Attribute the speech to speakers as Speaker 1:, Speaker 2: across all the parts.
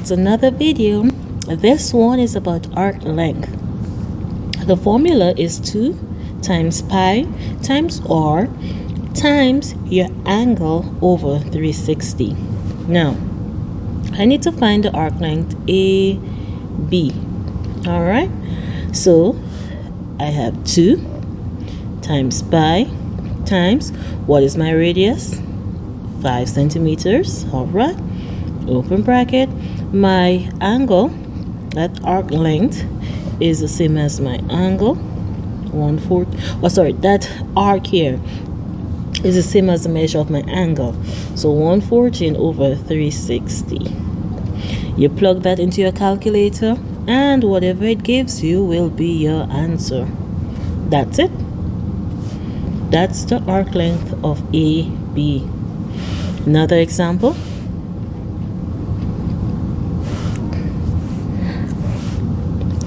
Speaker 1: it's another video. This one is about arc length. The formula is 2 times pi times r times your angle over 360. Now, I need to find the arc length AB. Alright, so I have 2 times pi times, what is my radius? 5 centimeters. Alright, open bracket. My angle, that arc length, is the same as my angle, 1/4. That arc here is the same as the measure of my angle, so 114 over 360. You plug that into your calculator, and whatever it gives you will be your answer. That's it. That's the arc length of AB. Another example.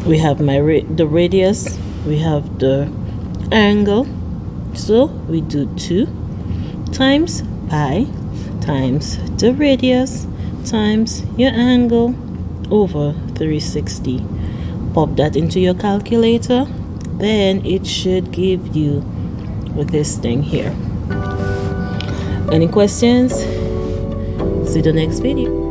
Speaker 1: We have the radius, we have the angle, so we do 2 times pi times the radius times your angle over 360. Pop that into your calculator, then it should give you this thing here. Any questions? See the next video.